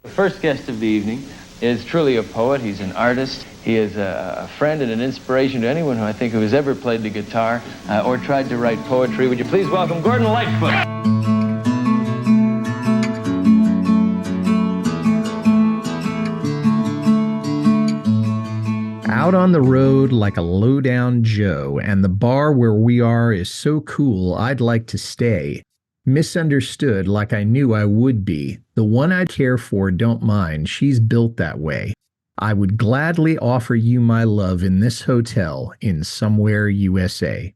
The first guest of the evening is truly a poet. He's an artist. He is a friend and an inspiration to anyone who I think who has ever played the guitar or tried to write poetry. Would you please welcome Gordon Lightfoot? Out on the road like a low-down Joe, and the bar where we are is so cool I'd like to stay. Misunderstood like I knew I would be. The one I care for don't mind, she's built that way. I would gladly offer you my love in this hotel in somewhere USA.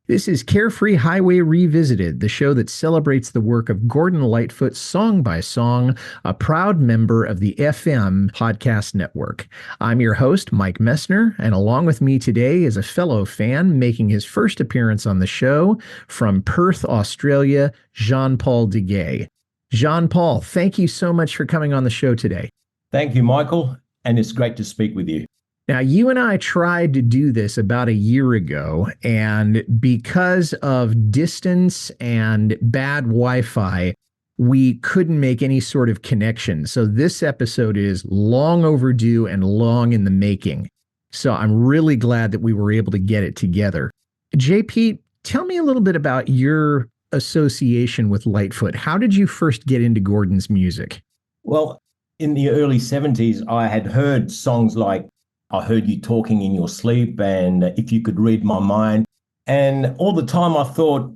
This is Carefree Highway Revisited, the show that celebrates the work of Gordon Lightfoot song by song, a proud member of the FM Podcast Network. I'm your host, Mike Messner, and along with me today is a fellow fan making his first appearance on the show from Perth, Australia, Jean-Paul de Gaye. Jean-Paul, thank you so much for coming on the show today. Thank you, Michael, and it's great to speak with you. Now, you and I tried to do this about a year ago, and because of distance and bad Wi-Fi, we couldn't make any sort of connection. So this episode is long overdue and long in the making. So I'm really glad that we were able to get it together. JP, tell me a little bit about your association with Lightfoot. How did you first get into Gordon's music? Well, in the early 70s, I had heard songs like I Heard You Talking in Your Sleep and If You Could Read My Mind. And all the time I thought,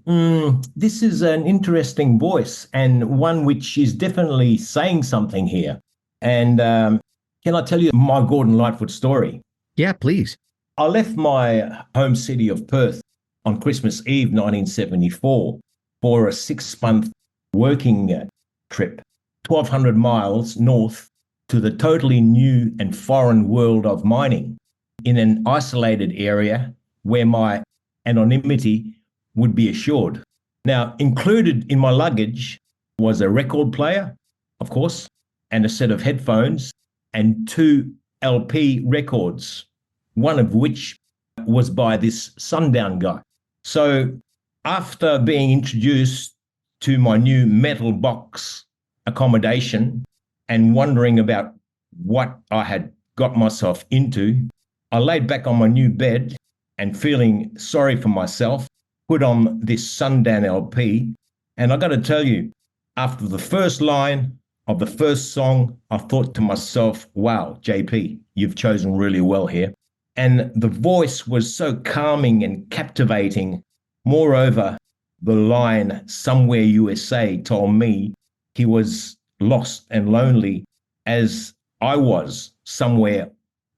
this is an interesting voice and one which is definitely saying something here. And can I tell you my Gordon Lightfoot story? Yeah, please. I left my home city of Perth on Christmas Eve, 1974, for a 6-month working trip, 1,200 miles north to the totally new and foreign world of mining in an isolated area where my anonymity would be assured. Now, included in my luggage was a record player, of course, and a set of headphones and 2 LP records, one of which was by this Sundown guy. So after being introduced to my new metal box accommodation and wondering about what I had got myself into, I laid back on my new bed and feeling sorry for myself, put on this Sundown LP. And I got to tell you, after the first line of the first song, I thought to myself, wow, JP, you've chosen really well here. And the voice was so calming and captivating. Moreover, the line, somewhere USA, told me he was lost and lonely as I was somewhere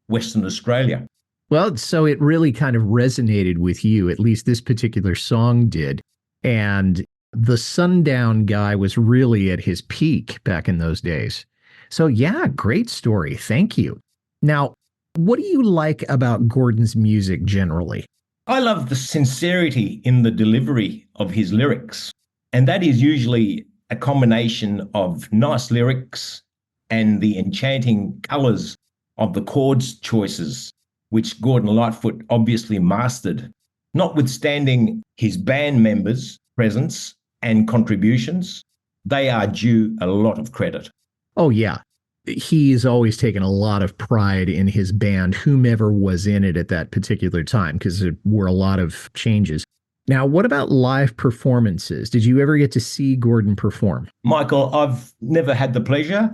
Western Australia. Well, so it really kind of resonated with you, at least this particular song did. And the Sundown guy was really at his peak back in those days. So yeah, great story. Thank you. Now, what do you like about Gordon's music generally? I love the sincerity in the delivery of his lyrics. And that is usually a combination of nice lyrics and the enchanting colours of the chords choices, which Gordon Lightfoot obviously mastered. Notwithstanding his band members' presence and contributions, they are due a lot of credit. Oh, yeah. He's always taken a lot of pride in his band, whomever was in it at that particular time, because there were a lot of changes. Now, what about live performances? Did you ever get to see Gordon perform? Michael, I've never had the pleasure.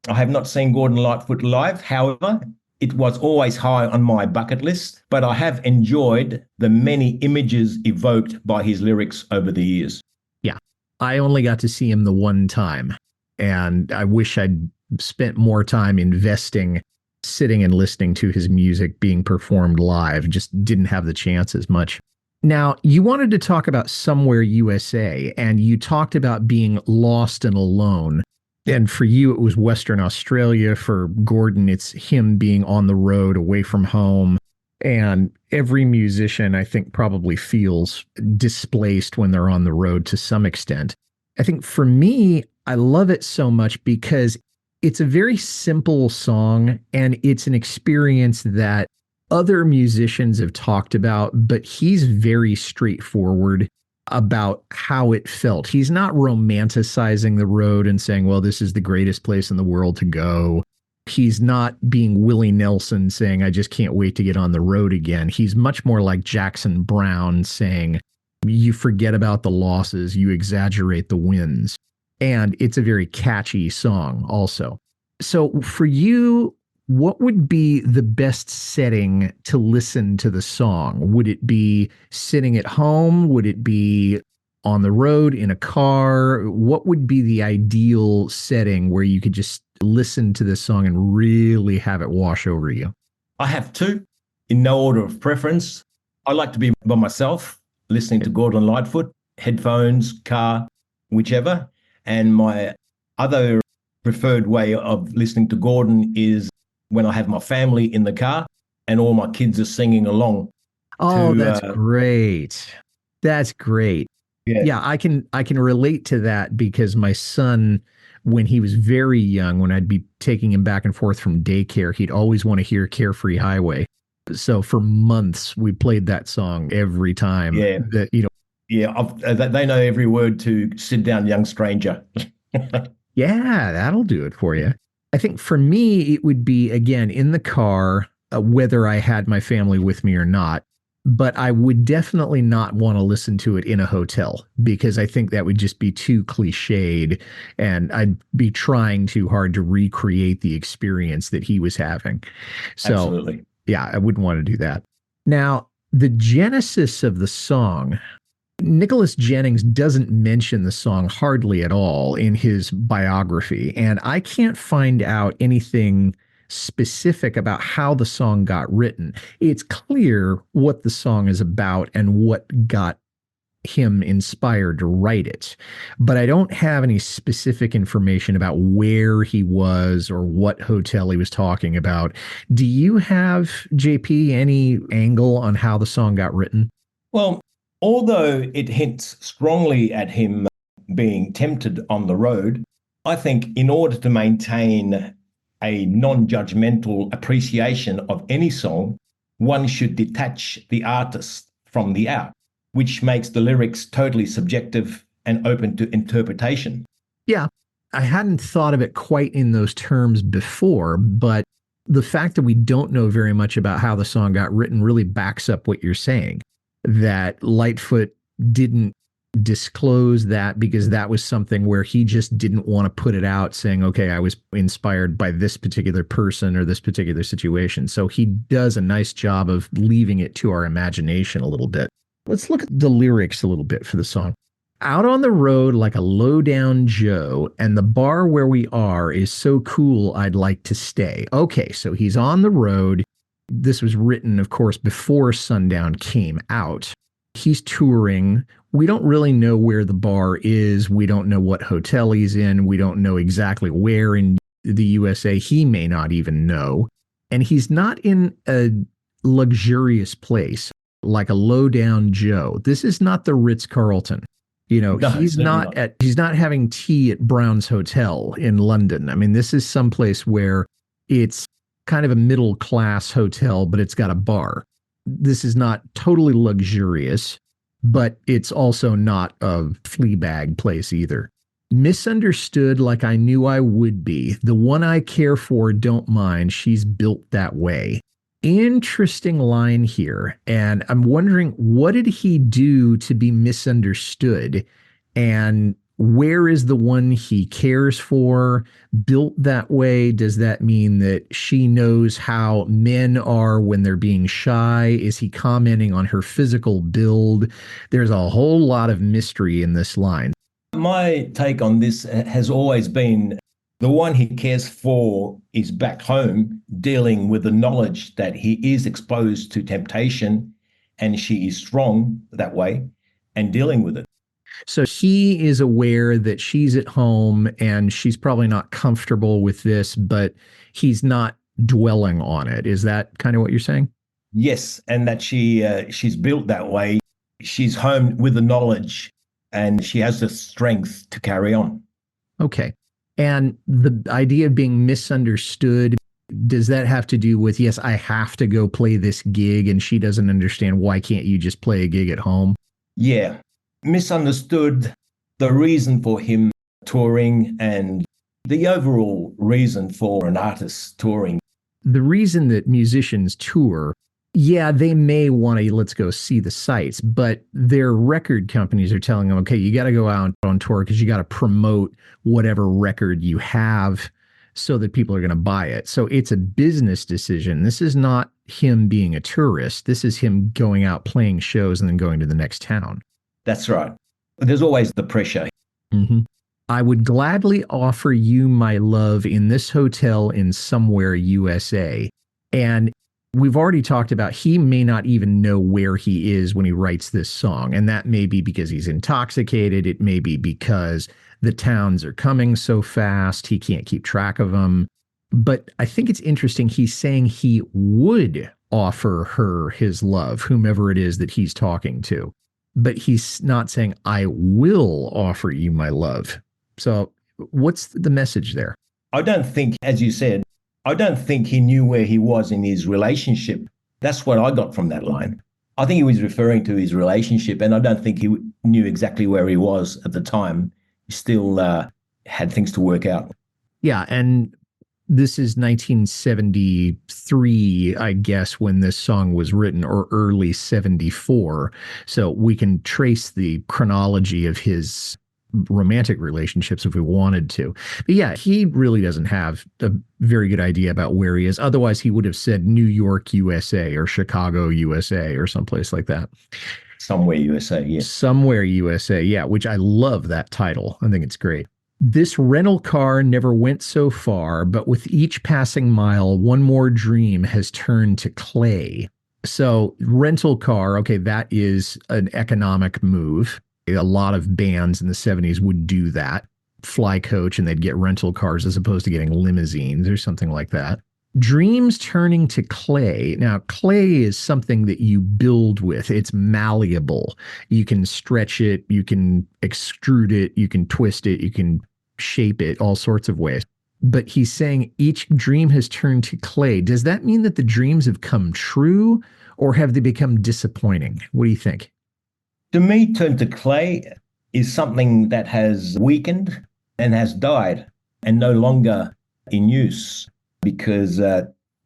I have not seen Gordon Lightfoot live. However, it was always high on my bucket list, but I have enjoyed the many images evoked by his lyrics over the years. Yeah, I only got to see him the one time, and I wish I'd spent more time investing, sitting and listening to his music being performed live. Just didn't have the chance as much. Now, you wanted to talk about Somewhere USA, and you talked about being lost and alone. And for you, it was Western Australia. For Gordon, it's him being on the road, away from home. And every musician, I think, probably feels displaced when they're on the road to some extent. I think for me, I love it so much because it's a very simple song, and it's an experience that other musicians have talked about, but he's very straightforward. about how it felt. He's not romanticizing the road and saying, well, this is the greatest place in the world to go. He's not being Willie Nelson saying, I just can't wait to get on the road again. He's much more like Jackson Browne saying, you forget about the losses, you exaggerate the wins. And it's a very catchy song also. So for you, what would be the best setting to listen to the song? Would it be sitting at home? Would it be on the road in a car? What would be the ideal setting where you could just listen to this song and really have it wash over you? I have two in no order of preference. I like to be by myself, listening to Gordon Lightfoot, headphones, car, whichever. And my other preferred way of listening to Gordon is when I have my family in the car and all my kids are singing along. Oh, that's great. That's great. Yeah, I can relate to that because my son, when he was very young, when I'd be taking him back and forth from daycare, he'd always want to hear Carefree Highway. So for months, we played that song every time. Yeah. They know every word to Sit Down, Young Stranger. Yeah, that'll do it for you. I think for me, it would be, again, in the car, whether I had my family with me or not. But I would definitely not want to listen to it in a hotel because I think that would just be too cliched and I'd be trying too hard to recreate the experience that he was having. So, absolutely. Yeah, I wouldn't want to do that. Now, the genesis of the song, Nicholas Jennings doesn't mention the song hardly at all in his biography, and I can't find out anything specific about how the song got written. It's clear what the song is about and what got him inspired to write it, but I don't have any specific information about where he was or what hotel he was talking about. Do you have, JP, any angle on how the song got written? Well, although it hints strongly at him being tempted on the road, I think in order to maintain a non-judgmental appreciation of any song, one should detach the artist from the art, which makes the lyrics totally subjective and open to interpretation. Yeah, I hadn't thought of it quite in those terms before, but the fact that we don't know very much about how the song got written really backs up what you're saying, that Lightfoot didn't disclose that because that was something where he just didn't want to put it out saying, okay, I was inspired by this particular person or this particular situation. So he does a nice job of leaving it to our imagination a little bit. Let's look at the lyrics a little bit for the song. Out on the road like a low-down Joe, and the bar where we are is so cool I'd like to stay. Okay, so he's on the road. This was written, of course, before Sundown came out. He's touring. We don't really know where the bar is. We don't know what hotel he's in. We don't know exactly where in the USA. He may not even know. And he's not in a luxurious place like a low-down Joe. This is not the Ritz-Carlton. You know, No, he's not having tea at Brown's Hotel in London. I mean, this is someplace where it's kind of a middle-class hotel, but it's got a bar. This is not totally luxurious, but it's also not a Fleabag place either. Misunderstood like I knew I would be. The one I care for, don't mind. She's built that way. Interesting line here. And I'm wondering, what did he do to be misunderstood? And where is the one he cares for built that way? Does that mean that she knows how men are when they're being shy? Is he commenting on her physical build? There's a whole lot of mystery in this line. My take on this has always been the one he cares for is back home, dealing with the knowledge that he is exposed to temptation and she is strong that way and dealing with it. So he is aware that she's at home and she's probably not comfortable with this, but he's not dwelling on it. Is that kind of what you're saying? Yes, and that she's built that way. She's home with the knowledge and she has the strength to carry on. Okay. And the idea of being misunderstood, does that have to do with, yes, I have to go play this gig and she doesn't understand, why can't you just play a gig at home? Yeah. misunderstood the reason for him touring and the overall reason for an artist touring. The reason that musicians tour, yeah, they may want to, let's go see the sights, but their record companies are telling them, okay, you got to go out on tour because you got to promote whatever record you have so that people are going to buy it. So it's a business decision. This is not him being a tourist. This is him going out playing shows and then going to the next town. That's right. There's always the pressure. Mm-hmm. I would gladly offer you my love in this hotel in somewhere USA. And we've already talked about he may not even know where he is when he writes this song. And that may be because he's intoxicated. It may be because the towns are coming so fast, he can't keep track of them. But I think it's interesting. He's saying he would offer her his love, whomever it is that he's talking to. But he's not saying, I will offer you my love. So what's the message there? I don't think, as you said, I don't think he knew where he was in his relationship. That's what I got from that line. I think he was referring to his relationship, and I don't think he knew exactly where he was at the time. He still had things to work out. Yeah, and this is 1973, I guess, when this song was written, or early 74. So we can trace the chronology of his romantic relationships if we wanted to. But yeah, he really doesn't have a very good idea about where he is. Otherwise, he would have said New York, USA, or Chicago, USA, or someplace like that. Somewhere USA, yeah. Somewhere USA, yeah, which I love that title. I think it's great. This rental car never went so far, but with each passing mile, one more dream has turned to clay. So rental car, okay, that is an economic move. A lot of bands in the 70s would do that, fly coach, and they'd get rental cars as opposed to getting limousines or something like that. Dreams turning to clay. Now, clay is something that you build with. It's malleable. You can stretch it, you can extrude it, you can twist it, you can shape it all sorts of ways. But he's saying each dream has turned to clay. Does that mean that the dreams have come true, or have they become disappointing? What do you think? To me, turn to clay is something that has weakened and has died and no longer in use, because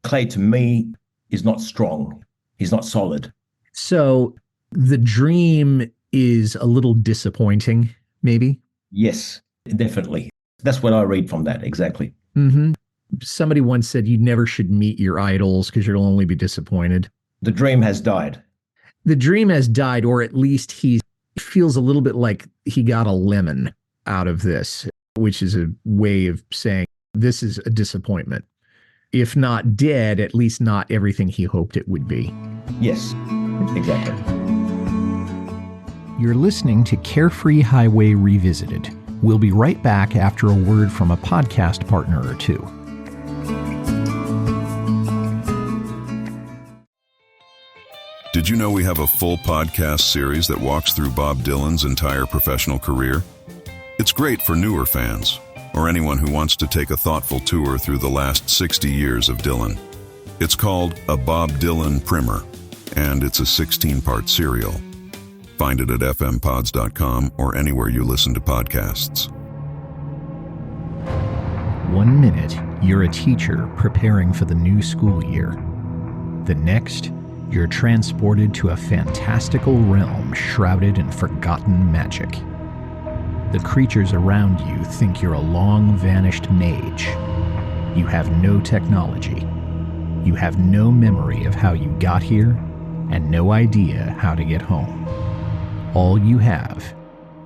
clay to me is not strong. He's not solid. So the dream is a little disappointing, maybe? Yes, definitely. That's what I read from that, exactly. Mm-hmm. Somebody once said you never should meet your idols because you'll only be disappointed. The dream has died. The dream has died, or at least he feels a little bit like he got a lemon out of this, which is a way of saying this is a disappointment. If not dead, at least not everything he hoped it would be. Yes, exactly. You're listening to Carefree Highway Revisited. We'll be right back after a word from a podcast partner or two. Did you know we have a full podcast series that walks through Bob Dylan's entire professional career? It's great for newer fans, or anyone who wants to take a thoughtful tour through the last 60 years of Dylan. It's called A Bob Dylan Primer, and it's a 16-part serial. Find it at fmpods.com or anywhere you listen to podcasts. 1 minute, you're a teacher preparing for the new school year. The next, you're transported to a fantastical realm shrouded in forgotten magic. The creatures around you think you're a long-vanished mage. You have no technology. You have no memory of how you got here and no idea how to get home. All you have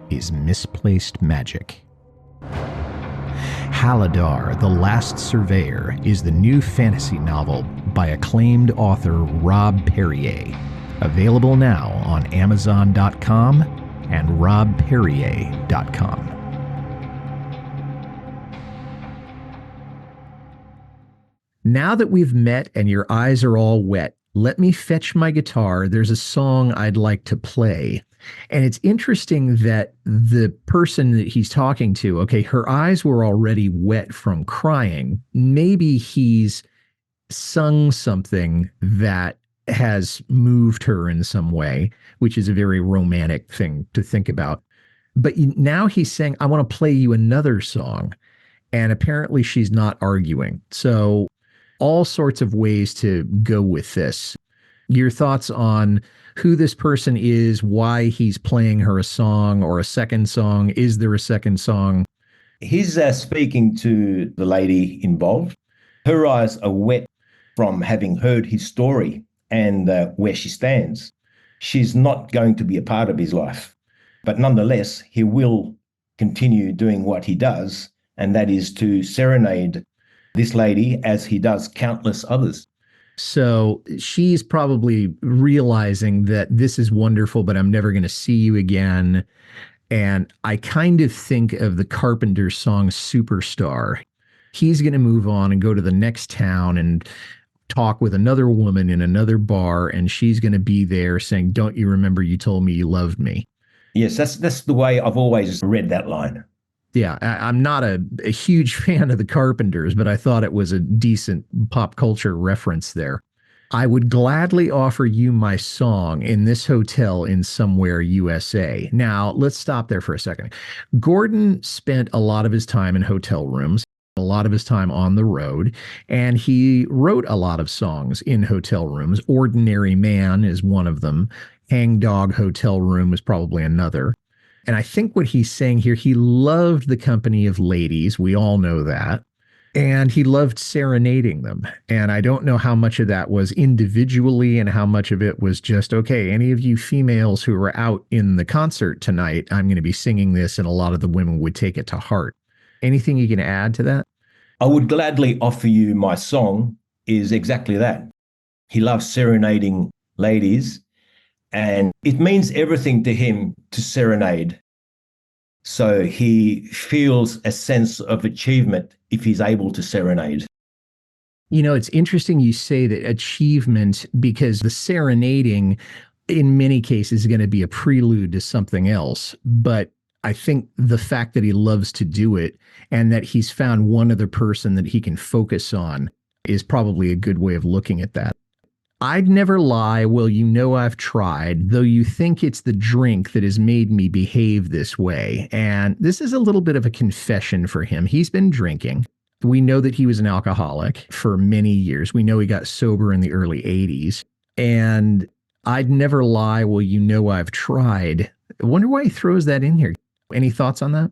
is misplaced magic. Halidar, the Last Surveyor, is the new fantasy novel by acclaimed author Rob Perrier. Available now on Amazon.com and robperrier.com. Now that we've met and your eyes are all wet, let me fetch my guitar. There's a song I'd like to play. And it's interesting that the person that he's talking to, okay, her eyes were already wet from crying. Maybe he's sung something that has moved her in some way, which is a very romantic thing to think about. But now he's saying, I want to play you another song. And apparently she's not arguing. So all sorts of ways to go with this. Your thoughts on who this person is, why he's playing her a song or a second song? Is there a second song? He's speaking to the lady involved. Her eyes are wet from having heard his story and where she stands. She's not going to be a part of his life. But nonetheless, he will continue doing what he does, and that is to serenade this lady as he does countless others. So she's probably realizing that this is wonderful, but I'm never going to see you again. And I kind of think of the Carpenters song Superstar. He's going to move on and go to the next town and talk with another woman in another bar, and she's going to be there saying, don't you remember you told me you loved me? Yes, that's the way I've always read that line. Yeah, I'm not a huge fan of the Carpenters, but I thought it was a decent pop culture reference there. I would gladly offer you my song in this hotel in somewhere USA. Now, let's stop there for a second. Gordon spent a lot of his time in hotel rooms, a lot of his time on the road, and he wrote a lot of songs in hotel rooms. Ordinary Man is one of them. Hangdog Hotel Room is probably another. And I think what he's saying here, he loved the company of ladies. We all know that. And he loved serenading them. And I don't know how much of that was individually and how much of it was just, okay, any of you females who are out in the concert tonight, I'm going to be singing this, and a lot of the women would take it to heart. Anything you can add to that? I would gladly offer you my song is exactly that. He loves serenading ladies, and it means everything to him to serenade. So he feels a sense of achievement if he's able to serenade. You know, it's interesting you say that achievement, because the serenading in many cases is going to be a prelude to something else. But I think the fact that he loves to do it and that he's found one other person that he can focus on is probably a good way of looking at that. I'd never lie, well, you know I've tried, though you think it's the drink that has made me behave this way. And this is a little bit of a confession for him. He's been drinking. We know that he was an alcoholic for many years. We know he got sober in the early 80s. And I'd never lie, well, you know I've tried. I wonder why he throws that in here. Any thoughts on that?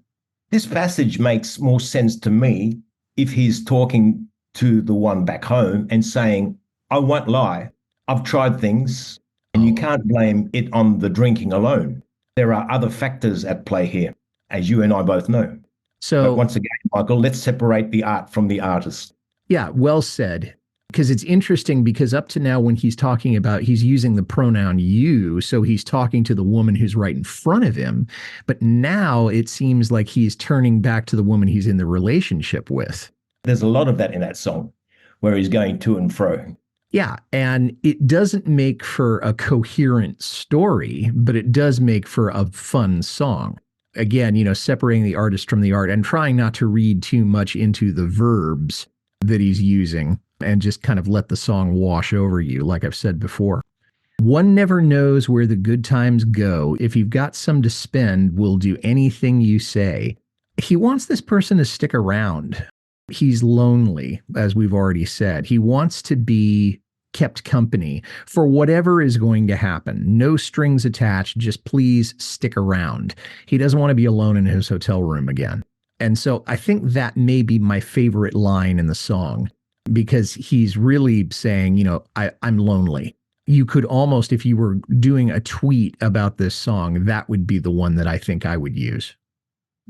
This passage makes more sense to me if he's talking to the one back home and saying, I won't lie. I've tried things, and you can't blame it on the drinking alone. There are other factors at play here, as you and I both know. So but once again, Michael, let's separate the art from the artist. Yeah, well said. Because it's interesting, because up to now when he's talking about, he's using the pronoun you, so he's talking to the woman who's right in front of him. But now it seems like he's turning back to the woman he's in the relationship with. There's a lot of that in that song where he's going to and fro. Yeah, and it doesn't make for a coherent story, but it does make for a fun song. Again, you know, separating the artist from the art and trying not to read too much into the verbs that he's using and just kind of let the song wash over you, like I've said before. One never knows where the good times go. If you've got some to spend, we'll do anything you say. He wants this person to stick around. He's lonely, as we've already said. He wants to be kept company for whatever is going to happen. No strings attached. Just please stick around. He doesn't want to be alone in his hotel room again. And so I think that may be my favorite line in the song, because he's really saying, you know, I'm lonely. You could almost, if you were doing a tweet about this song, that would be the one that I think I would use.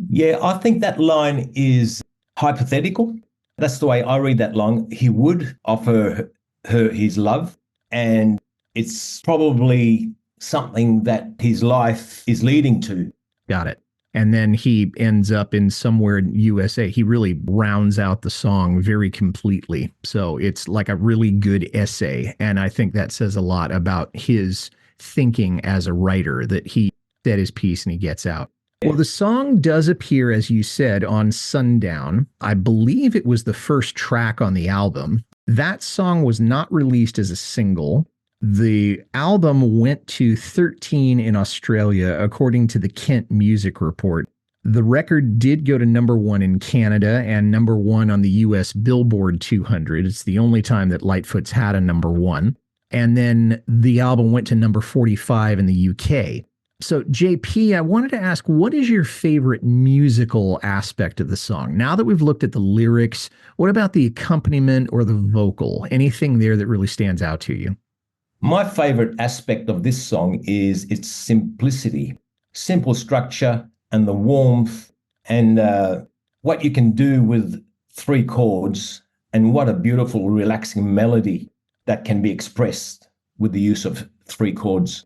Yeah, I think that line is hypothetical. That's the way I read that line. He would offer her his love, and it's probably something that his life is leading to. Got it. And then he ends up in somewhere in USA. He really rounds out the song very completely. So it's like a really good essay. And I think that says a lot about his thinking as a writer, that he said his piece and he gets out. Well, the song does appear, as you said, on Sundown. I believe it was the first track on the album. That song was not released as a single. The album went to 13 in Australia, according to the Kent Music Report. The record did go to number one in Canada and number one on the U.S. Billboard 200. It's the only time that Lightfoot's had a number one. And then the album went to number 45 in the UK. So, JP, I wanted to ask, what is your favorite musical aspect of the song? Now that we've looked at the lyrics, what about the accompaniment or the vocal? Anything there that really stands out to you? My favorite aspect of this song is its simplicity, simple structure, and the warmth, and what you can do with three chords, and what a beautiful, relaxing melody that can be expressed with the use of three chords.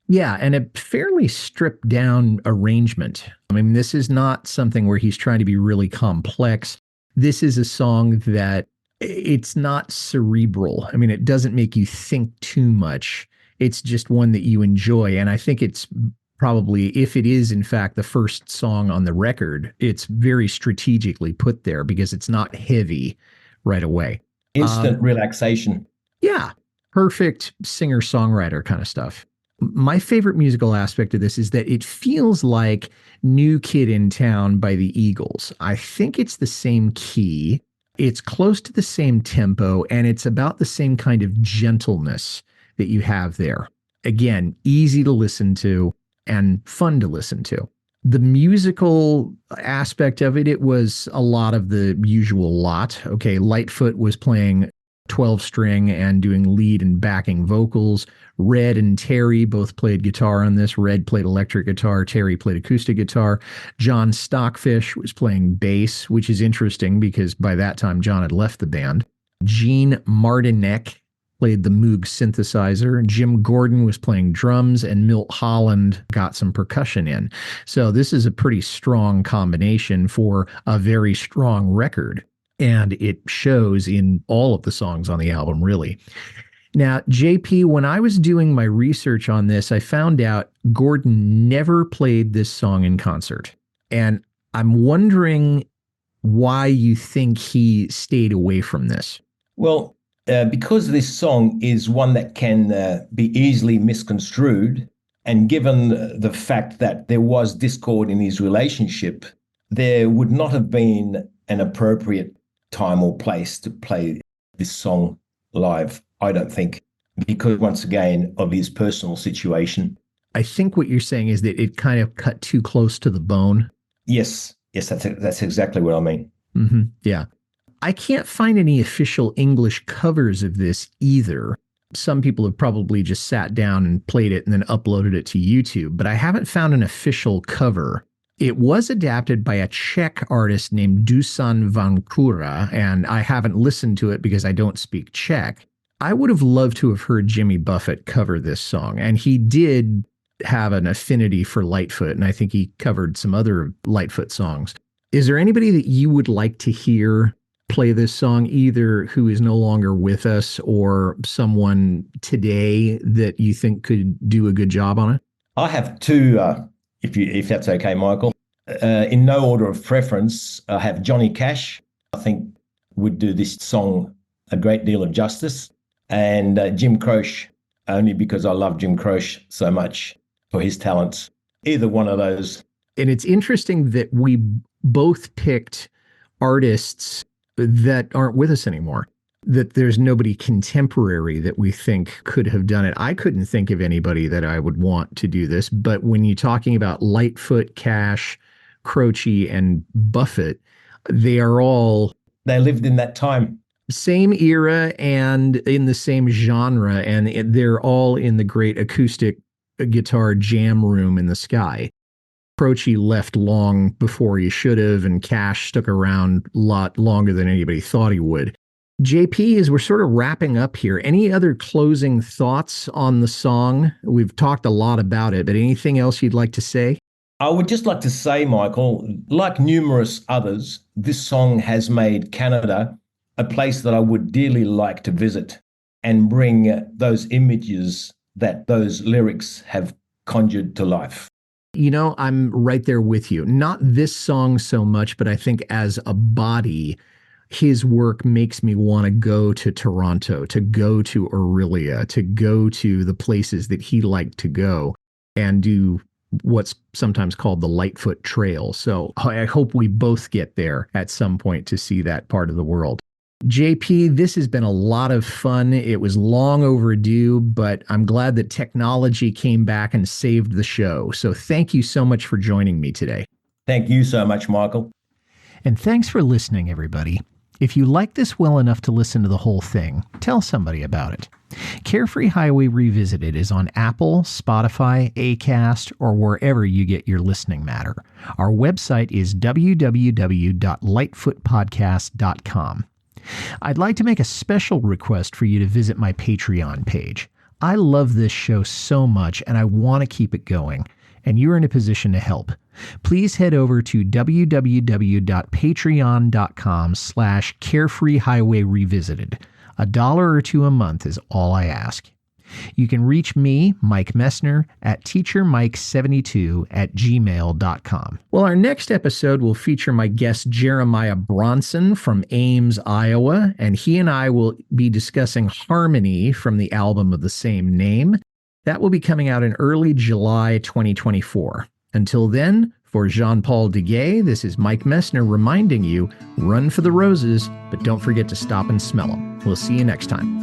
Yeah, and a fairly stripped down arrangement. I mean, this is not something where he's trying to be really complex. This is a song that it's not cerebral. I mean, it doesn't make you think too much. It's just one that you enjoy. And I think it's probably, if it is in fact the first song on the record, it's very strategically put there because it's not heavy right away. Instant relaxation. Yeah, perfect singer-songwriter kind of stuff. My favorite musical aspect of this is that it feels like New Kid in Town by the Eagles. I think it's the same key. It's close to the same tempo, and it's about the same kind of gentleness that you have there. Again, easy to listen to and fun to listen to. The musical aspect of it, it was a lot of the usual lot. Okay, Lightfoot was playing 12-string and doing lead and backing vocals. Red and Terry both played guitar on this. Red played electric guitar. Terry played acoustic guitar. John Stockfish was playing bass, which is interesting because by that time John had left the band. Gene Martinek played the Moog synthesizer. Jim Gordon was playing drums, and Milt Holland got some percussion in. So this is a pretty strong combination for a very strong record. And it shows in all of the songs on the album, really. Now, JP, when I was doing my research on this, I found out Gordon never played this song in concert. And I'm wondering why you think he stayed away from this. Well, because this song is one that can be easily misconstrued, and given the fact that there was discord in his relationship, there would not have been an appropriate time or place to play this song live, I don't think, because once again of his personal situation. I think what you're saying is that it kind of cut too close to the bone. Yes, that's exactly what I mean. Mm-hmm. Yeah. I can't find any official English covers of this either. Some people have probably just sat down and played it and then uploaded it to YouTube, but I haven't found an official cover. It was adapted by a Czech artist named Dusan Vankura, and I haven't listened to it because I don't speak Czech. I would have loved to have heard Jimmy Buffett cover this song, and he did have an affinity for Lightfoot, and I think he covered some other Lightfoot songs. Is there anybody that you would like to hear play this song, either who is no longer with us or someone today that you think could do a good job on it? I have two, if that's okay, Michael. In no order of preference, I have Johnny Cash, I think would do this song a great deal of justice, and Jim Croce, only because I love Jim Croce so much for his talents. Either one of those. And it's interesting that we both picked artists that aren't with us anymore, that there's nobody contemporary that we think could have done it. I couldn't think of anybody that I would want to do this, but when you're talking about Lightfoot, Cash, Croce, and Buffett, they lived in that time. Same era and in the same genre, and they're all in the great acoustic guitar jam room in the sky. Croce left long before he should have, and Cash stuck around a lot longer than anybody thought he would. JP, as we're sort of wrapping up here, any other closing thoughts on the song? We've talked a lot about it, but anything else you'd like to say? I would just like to say, Michael, like numerous others, this song has made Canada a place that I would dearly like to visit and bring those images that those lyrics have conjured to life. You know, I'm right there with you. Not this song so much, but I think as a body, his work makes me want to go to Toronto, to go to Aurelia, to go to the places that he liked to go and do what's sometimes called the Lightfoot Trail. So I hope we both get there at some point to see that part of the world. JP, this has been a lot of fun. It was long overdue, but I'm glad that technology came back and saved the show. So thank you so much for joining me today. Thank you so much, Michael. And thanks for listening, everybody. If you like this well enough to listen to the whole thing, tell somebody about it. Carefree Highway Revisited is on Apple, Spotify, Acast, or wherever you get your listening matter. Our website is www.lightfootpodcast.com. I'd like to make a special request for you to visit my Patreon page. I love this show so much and I want to keep it going, and you're in a position to help. Please head over to www.patreon.com/carefreehighwayrevisited. $1 or $2 a month is all I ask. You can reach me, Mike Messner, at teachermike72@gmail.com. Well, our next episode will feature my guest Jeremiah Bronson from Ames, Iowa, and he and I will be discussing Harmony from the album of the same name. That will be coming out in early July 2024. Until then, for Jean-Paul de Gaye, this is Mike Messner reminding you, run for the roses, but don't forget to stop and smell them. We'll see you next time.